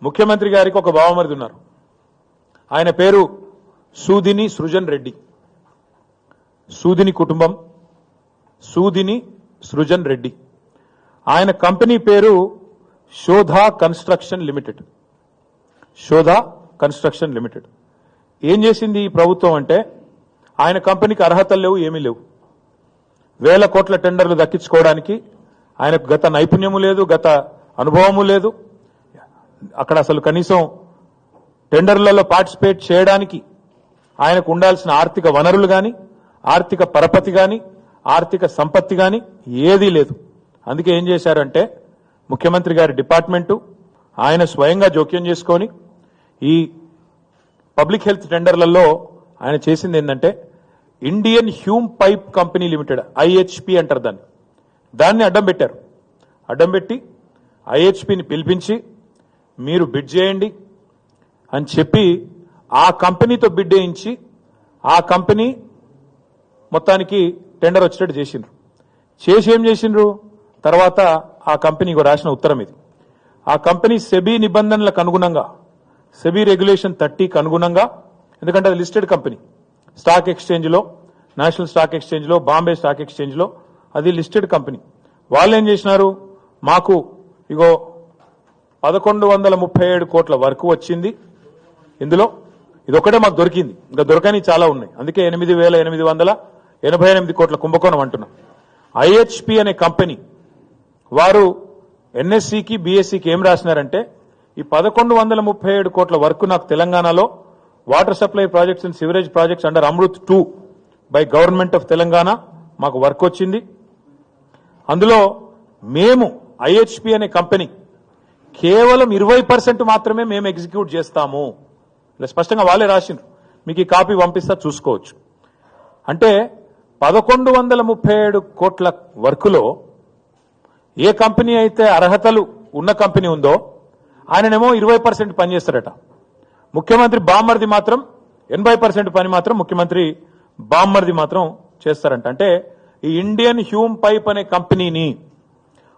ముఖ్యమంత్రి గారికి ఒక బావమరిది ఉన్నారు. ఆయన పేరు సూదిని సృజన్ రెడ్డి. సూదిని కుటుంబం సూదిని సృజన్ రెడ్డి. ఆయన కంపెనీ పేరు Shodha construction limited. Shodha construction limited. ఏం చేసింది ఈ ప్రభుత్వం అంటే, ఆయన కంపెనీకి అర్హతలు లేవు, ఏమీ లేవు. వేల కోట్ల టెండర్లు దక్కించుకోవడానికి ఆయనకు గత నైపుణ్యము లేదు, గత అనుభవము లేదు. అక్కడ అసలు కనీసం టెండర్లలో పార్టిసిపేట్ చేయడానికి ఆయనకు ఉండాల్సిన ఆర్థిక వనరులు కానీ, ఆర్థిక పరపతి కానీ, ఆర్థిక సంపత్తి కానీ ఏదీ లేదు. అందుకే ఏం చేశారంటే, ముఖ్యమంత్రి గారి డిపార్ట్మెంటు ఆయన స్వయంగా జోక్యం చేసుకొని ఈ పబ్లిక్ హెల్త్ టెండర్లలో ఆయన చేసింది ఏంటంటే, Indian Hume pipe company limited, IHP అంటారు దాన్ని అడ్డం పెట్టారు. అడ్డం పెట్టి ఐహెచ్పిని పిలిపించి మీరు బిడ్ చేయండి అని చెప్పి ఆ కంపెనీతో బిడ్ వేయించి ఆ కంపెనీ మొత్తానికి టెండర్ వచ్చేటట్టు చేసిండ్రు. చేసి ఏం చేసిండ్రు తర్వాత ఆ కంపెనీకి రాసిన ఉత్తరం ఇది. ఆ కంపెనీ సెబీ నిబంధనలకు అనుగుణంగా, సెబీ రెగ్యులేషన్ 30కి అనుగుణంగా, ఎందుకంటే అది లిస్టెడ్ కంపెనీ, స్టాక్ ఎక్స్చేంజ్లో, నేషనల్ స్టాక్ ఎక్స్చేంజ్లో, బాంబే స్టాక్ ఎక్స్చేంజ్లో అది లిస్టెడ్ కంపెనీ. వాళ్ళు ఏం చేసినారు, మాకు ఇగో 1137 కోట్ల వరకు వచ్చింది, ఇందులో ఇదొక్కటే మాకు దొరికింది, ఇంకా దొరకని చాలా ఉన్నాయి, అందుకే 8,888 కోట్ల కుంభకోణం అంటున్నా. ఐహెచ్పి అనే కంపెనీ వారు ఎన్ఎస్సికి బీఎస్సీకి ఏం రాసినారంటే, ఈ 1137 కోట్ల వరకు నాకు తెలంగాణలో water supply projects and sewerage projects under Amrit 2 by government of Telangana మాకు వర్క్ వచ్చింది. అందులో మేము ఐహెచ్పి అనే కంపెనీ కేవలం 20% మాత్రమే మేము ఎగ్జిక్యూట్ చేస్తాము. ఇలా స్పష్టంగా వాళ్ళే రాసిండ్రు. మీకు ఈ కాపీ పంపిస్తా, చూసుకోవచ్చు. అంటే 1137 కోట్ల వర్కులో ఏ కంపెనీ అయితే అర్హతలు ఉన్న కంపెనీ ఉందో ఆయననేమో 20% పనిచేస్తారట. ముఖ్యమంత్రి బామ్మర్ది మాత్రం 80% పని మాత్రం ముఖ్యమంత్రి బామ్మర్ది మాత్రం చేస్తారంట. అంటే ఈ ఇండియన్ హ్యూమ్ పైప్ అనే కంపెనీని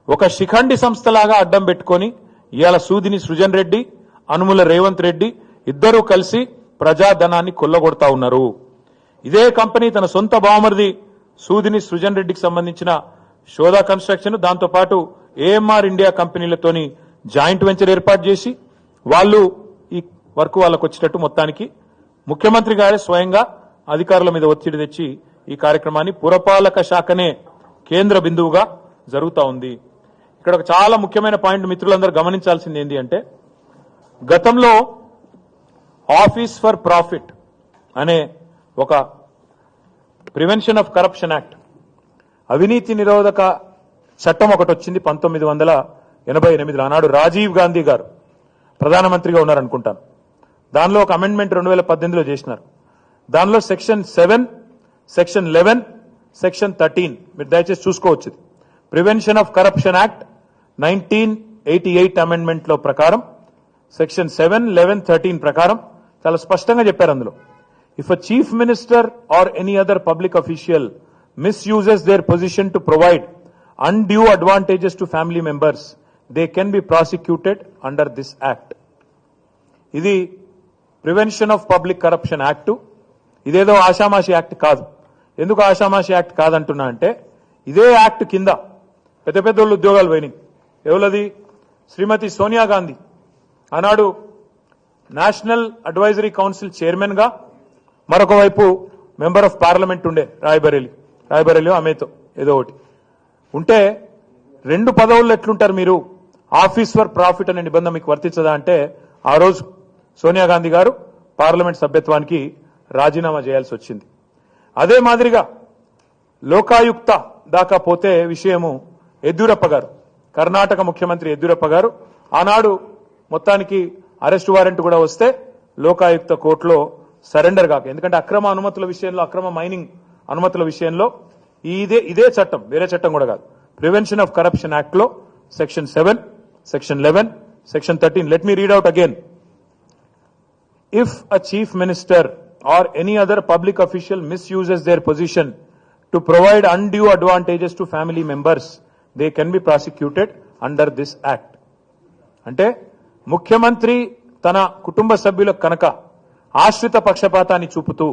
ఒక శిఖండి సంస్థలాగా అడ్డం పెట్టుకొని ఇవాళ సూదిని సృజన్ రెడ్డి, అనుముల రేవంత్ రెడ్డి ఇద్దరూ కలిసి ప్రజాధనాన్ని కొల్లగొడతా ఉన్నారు. ఇదే కంపెనీ తన సొంత బావమరిది సూదిని సృజన్ రెడ్డికి సంబంధించిన శోధా కన్స్ట్రక్షన్, దాంతోపాటు ఏఎంఆర్ ఇండియా కంపెనీలతోని జాయింట్ వెంచర్ ఏర్పాటు చేసి వాళ్ళు ఈ వర్క్ వాళ్ళకు వచ్చేటట్టు మొత్తానికి ముఖ్యమంత్రి గారే స్వయంగా అధికారుల మీద ఒత్తిడి తెచ్చి ఈ కార్యక్రమాన్ని పురపాలక శాఖనే కేంద్ర బిందువుగా జరుగుతూ ఉంది. ఇక్కడ ఒక చాలా ముఖ్యమైన పాయింట్ మిత్రులందరూ గమనించాల్సింది ఏంటి అంటే, గతంలో ఆఫీస్ ఫర్ ప్రాఫిట్ అనే ఒక ప్రివెన్షన్ ఆఫ్ కరప్షన్ యాక్ట్, అవినీతి నిరోధక చట్టం ఒకటి వచ్చింది 1988. ఆనాడు రాజీవ్ గాంధీ గారు ప్రధానమంత్రిగా ఉన్నారనుకుంటాను. దానిలో ఒక అమెండ్మెంట్ 2018లో చేసినారు. దానిలో సెక్షన్ 7, సెక్షన్ 11, సెక్షన్ 13 మీరు దయచేసి చూసుకోవచ్చు. Prevention of corruption act 1988 amendment లో ప్రకారం సెక్షన్ 7, 11, 13 ప్రకారం చాలా స్పష్టంగా చెప్పారు. అందులో if a chief minister or any other public official misuses their position to provide undue advantages to family members, they can be prosecuted under this act. ఇది prevention of public corruption act. ఇదేదో ఆషామాషి act కాదు. ఎందుకు ఆషామాషి act కాదంటున్నా అంటే, ఇదే act కింద పెద్ద పెద్ద ఉద్యోగాలు పోయినాయి. ఎవరది? శ్రీమతి సోనియా గాంధీ ఆనాడు నేషనల్ అడ్వైజరీ కౌన్సిల్ చైర్మన్ గా, మరొక వైపు మెంబర్ ఆఫ్ పార్లమెంట్ ఉండే రాయబరేలి ఆమెతో ఏదో ఒకటి ఉంటే, 2 పదవుల్లో ఎట్లుంటారు మీరు? ఆఫీస్ ఫర్ ప్రాఫిట్ అనే నిబంధన మీకు వర్తించదా అంటే, ఆ రోజు సోనియా గాంధీ గారు పార్లమెంట్ సభ్యత్వానికి రాజీనామా చేయాల్సి వచ్చింది. అదే మాదిరిగా లోకాయుక్త దాకా పోతే విషయము యడ్యూరప్ప గారు, కర్ణాటక ముఖ్యమంత్రి యడ్యూరప్ప గారు ఆనాడు మొత్తానికి అరెస్ట్ వారెంట్ కూడా వస్తే లోకాయుక్త కోర్టులో సరెండర్ కాక, ఎందుకంటే అక్రమ అనుమతుల విషయంలో, అక్రమ మైనింగ్ అనుమతుల విషయంలో ఇదే చట్టం, వేరే చట్టం కూడా కాదు, ప్రివెన్షన్ ఆఫ్ కరప్షన్ యాక్ట్ లో section 7, section 11, section 13. Let me read out again. If a chief minister or any other public official misuses there position to provide undue advantages to family members, they can be prosecuted under this act. అంటే ముఖ్యమంత్రి తన కుటుంబ సభ్యులకు కనుక ఆశ్రిత పక్షపాతాన్ని చూపుతూ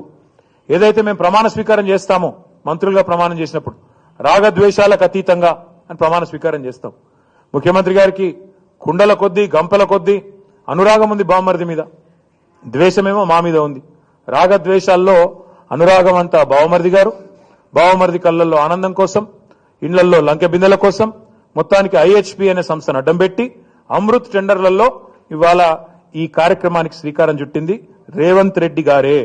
ఏదైతే మేము ప్రమాణ స్వీకారం చేస్తామో మంత్రులుగా ప్రమాణం చేసినప్పుడు రాగద్వేషాలకు అతీతంగా అని ప్రమాణ స్వీకారం చేస్తాం. ముఖ్యమంత్రి గారికి కుండల కొద్దీ గంపల కొద్దీ అనురాగం ఉంది బావమరిది మీద, ద్వేషమేమో మా మీద ఉంది. రాగద్వేషాల్లో అనురాగం అంతా బావమరిది గారు, బావమరిది కళ్ళల్లో ఆనందం కోసం, ఇండ్లల్లో లంకె బిందెల కోసం మొత్తానికి ఐహెచ్పి అనే సంస్థను అడ్డం పెట్టి అమృత్ టెండర్లలో ఇవాళ ఈ కార్యక్రమానికి శ్రీకారం చుట్టింది రేవంత్ రెడ్డి గారే.